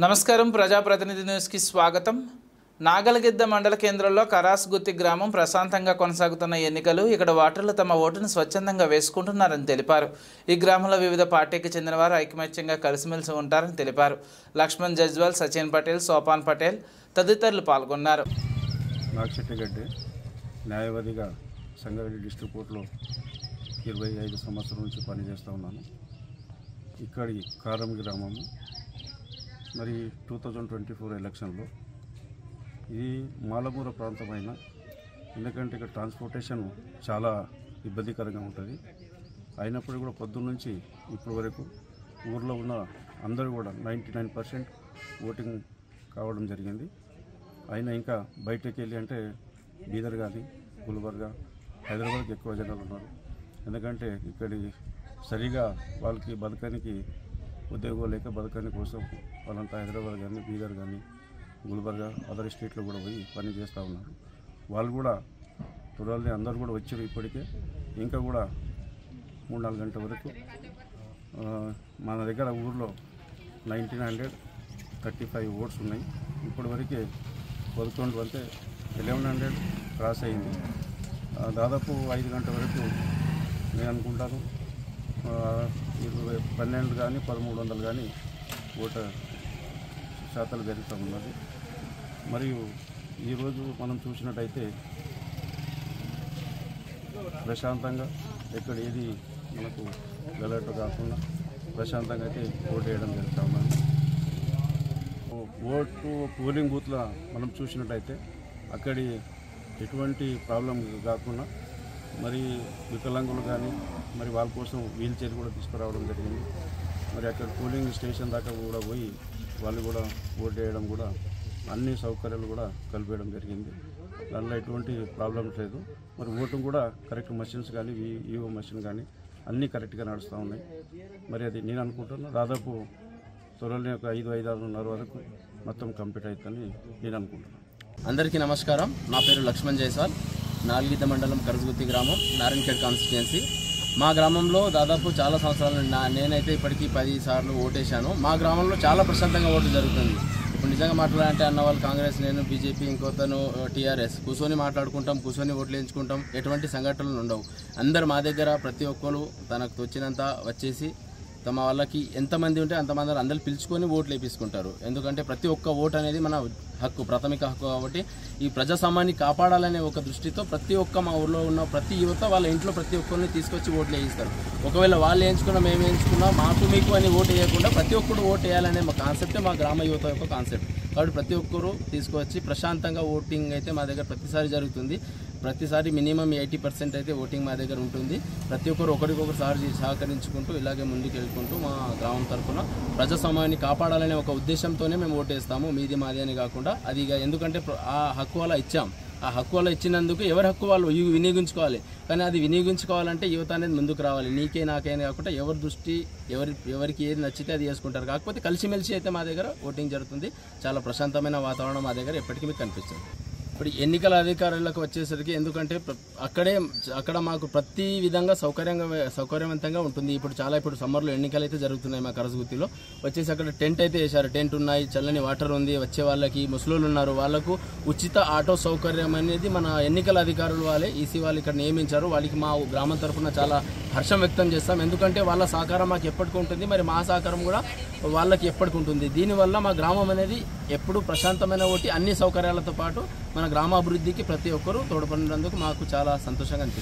నమస్కారం ప్రజాప్రతినిధి న్యూస్కి స్వాగతం. నాగలగిద్ద మండల కేంద్రంలో కరాస్గుత్తి గ్రామం ప్రశాంతంగా కొనసాగుతున్న ఎన్నికలు. ఇక్కడ ఓటర్లు తమ ఓటును స్వచ్ఛందంగా వేసుకుంటున్నారని తెలిపారు. ఈ గ్రామంలో వివిధ పార్టీకి చెందిన వారు ఐకమత్యంగా కలిసిమెలిసి ఉంటారని తెలిపారు. లక్ష్మణ్ జజ్వాల్, సచిన్ పటేల్, సోపాన్ పటేల్ తదితరులు పాల్గొన్నారు. నాగశెట్టిగడ్డి న్యాయవాదిగా సంగారెడ్డి డిస్ట్రిక్ట్ కోర్టులో 25 సంవత్సరాల నుంచి పనిచేస్తూ ఉన్నాను. ఇక్కడి కారం గ్రామము. మరి 2024 ఎలక్షన్లో ఇది మాలమూర ప్రాంతమైన, ఎందుకంటే ఇక్కడ ట్రాన్స్పోర్టేషన్ చాలా ఇబ్బందికరంగా ఉంటుంది. అయినప్పుడు కూడా పొద్దున్న నుంచి ఇప్పటి వరకు ఊర్లో ఉన్న అందరూ కూడా 99% ఓటింగ్ కావడం జరిగింది. అయినా ఇంకా బయటకు వెళ్ళి అంటే బీదర్ కానీ గుల్బర్గా, హైదరాబాద్కి ఎక్కువ జనాలు ఉన్నారు. ఎందుకంటే ఇక్కడి సరిగా వాళ్ళకి బతకడానికి ఉద్యోగం లేక బతకని కోసం వాళ్ళంతా హైదరాబాద్ కానీ బీదర్ కానీ గుల్బర్గా అదర్ స్టేట్లో కూడా పోయి పని చేస్తూ ఉన్నారు. వాళ్ళు కూడా త్వరలో అందరూ కూడా వచ్చారు. ఇప్పటికే ఇంకా కూడా 3-4 గంటల వరకు మన దగ్గర ఊర్లో 1935 ఓట్స్ ఉన్నాయి. ఇప్పటి వరకే 11 అంటే 1100 క్రాస్ అయింది. దాదాపు 5 గంటల వరకు నేను అనుకుంటాను 12 కానీ 1300 కానీ ఓటు శాతాలు పెరుగుతూ ఉన్నది. మరియు ఈరోజు మనం చూసినట్టయితే ప్రశాంతంగా ఎక్కడ ఏది మనకు గలట కాకుండా ప్రశాంతంగా అయితే ఓటు వేయడం జరుగుతూ ఉన్నది. ఓటు పోలింగ్ బూత్లో మనం చూసినట్టయితే అక్కడి ఎటువంటి ప్రాబ్లం కాకుండా మరి వికలాంగులు కానీ మరి వాళ్ళ కోసం వీల్ చైర్ కూడా తీసుకురావడం జరిగింది. మరి అక్కడ పోలింగ్ స్టేషన్ దాకా కూడా పోయి వాళ్ళు కూడా ఓటు వేయడం కూడా అన్ని సౌకర్యాలు కూడా కలిపేయడం జరిగింది. దానిలో ఎటువంటి ప్రాబ్లమ్స్ లేదు. మరి ఓటు కూడా కరెక్ట్ మషిన్స్ కానీ ఈవో మషిన్ కానీ అన్నీ కరెక్ట్గా నడుస్తూ ఉన్నాయి. మరి అది నేను అనుకుంటున్నా దాదాపు త్వరలో ఒక 5-5:30 వరకు మొత్తం కంప్లీట్ అవుతుందని నేను అనుకుంటున్నాను. అందరికీ నమస్కారం. నా పేరు లక్ష్మణ్ జైస్వాల్, నాగలగిద్ద మండలం కరస్గుత్తి గ్రామం, నారాయణఖేడ్ కాన్స్టిట్యుయెన్సీ. మా గ్రామంలో దాదాపు చాలా సంవత్సరాలు నేనైతే ఇప్పటికీ 10 సార్లు ఓటేశాను. మా గ్రామంలో చాలా ప్రశాంతంగా ఓటు జరుగుతుంది. ఇప్పుడు నిజంగా మాట్లాడాలంటే అన్న వాళ్ళు కాంగ్రెస్, నేను బీజేపీ, ఇంకొతను టీఆర్ఎస్, కూర్చొని మాట్లాడుకుంటాం, కూర్చొని ఓట్లు వేయించుకుంటాం. ఎటువంటి సంఘటనలు ఉండవు. అందరు మా దగ్గర ప్రతి ఒక్కరు తనకు తోచినంత వచ్చేసి తమ వాళ్ళకి ఎంతమంది ఉంటే అంతమంది అందరూ పిలుచుకొని ఓట్లు వేయించుకుంటారు. ఎందుకంటే ప్రతి ఒక్క ఓటు అనేది మన హక్కు, ప్రాథమిక హక్కు. కాబట్టి ఈ ప్రజాస్వామ్యాన్ని కాపాడాలనే ఒక దృష్టితో ప్రతి ఒక్క మా ఊర్లో ఉన్న ప్రతి యువత వాళ్ళ ఇంట్లో ప్రతి ఒక్కరిని తీసుకొచ్చి ఓట్లు వేయిస్తారు. ఒకవేళ వాళ్ళు వేయించుకున్నా మేము వేయించుకున్నా మాకు మీకు అని ఓటు వేయకుండా ప్రతి ఒక్కరు ఓటు వేయాలనే మా కాన్సెప్టే మా గ్రామ యువత యొక్క కాన్సెప్ట్. కాబట్టి ప్రతి ఒక్కరు తీసుకొచ్చి ప్రశాంతంగా ఓటింగ్ అయితే మా దగ్గర ప్రతిసారి జరుగుతుంది. ప్రతిసారి మినిమం 80% అయితే ఓటింగ్ మా దగ్గర ఉంటుంది. ప్రతి ఒక్కరు ఒకరికొకరు సహకరించుకుంటూ ఇలాగే ముందుకు వెళ్ళుకుంటూ మా గ్రామం తరఫున ప్రజాస్వామ్యాన్ని కాపాడాలనే ఒక ఉద్దేశంతోనే మేము ఓటేస్తాము. మీది మాది అని కాకుండా అది ఎందుకంటే ఆ హక్కు అలా ఇచ్చాం. ఆ హక్కు అలా ఇచ్చినందుకు ఎవరి హక్కు వాళ్ళు వినియోగించుకోవాలి. కానీ అది వినియోగించుకోవాలంటే యువత అనేది ముందుకు రావాలి. నీకే నాకే కాకుండా ఎవరి దృష్టి ఎవరికి ఏది నచ్చితే అది చేసుకుంటారు. కాకపోతే కలిసిమెలిసి అయితే మా దగ్గర ఓటింగ్ జరుగుతుంది. చాలా ప్రశాంతమైన వాతావరణం మా దగ్గర ఎప్పటికీ మీకు కనిపిస్తుంది. ఇప్పుడు ఎన్నికల అధికారులకు వచ్చేసరికి ఎందుకంటే అక్కడ మాకు ప్రతి విధంగా సౌకర్యవంతంగా ఉంటుంది. ఇప్పుడు సమ్మర్లో ఎన్నికలు అయితే జరుగుతున్నాయి. మా కరస్గుత్తిలో వచ్చేసి అక్కడ టెంట్ అయితే వేశారు. టెంట్ ఉన్నాయి, చల్లని వాటర్ ఉంది. వచ్చే వాళ్ళకి ముసలోళ్ళు ఉన్నారు, వాళ్ళకు ఉచిత ఆటో సౌకర్యం అనేది మన ఎన్నికల అధికారులు వాళ్ళే ఈసీ వాళ్ళు ఇక్కడ నియమించారు. వాళ్ళకి మా గ్రామం తరఫున చాలా హర్షం వ్యక్తం చేస్తాం. ఎందుకంటే వాళ్ళ సహకారం మాకు ఎప్పటికీ ఉంటుంది, మరి మా సహకారం కూడా వాళ్ళకి ఎప్పటికి ఉంటుంది. దీనివల్ల మా గ్రామం అనేది ఎప్పుడు ప్రశాంతమైన ఒకటి అన్ని సౌకర్యాలతో పాటు మన గ్రామాభివృద్ధికి ప్రతి ఒక్కరూ తోడ్పడినందుకు మాకు చాలా సంతోషంగా అనిపిస్తుంది.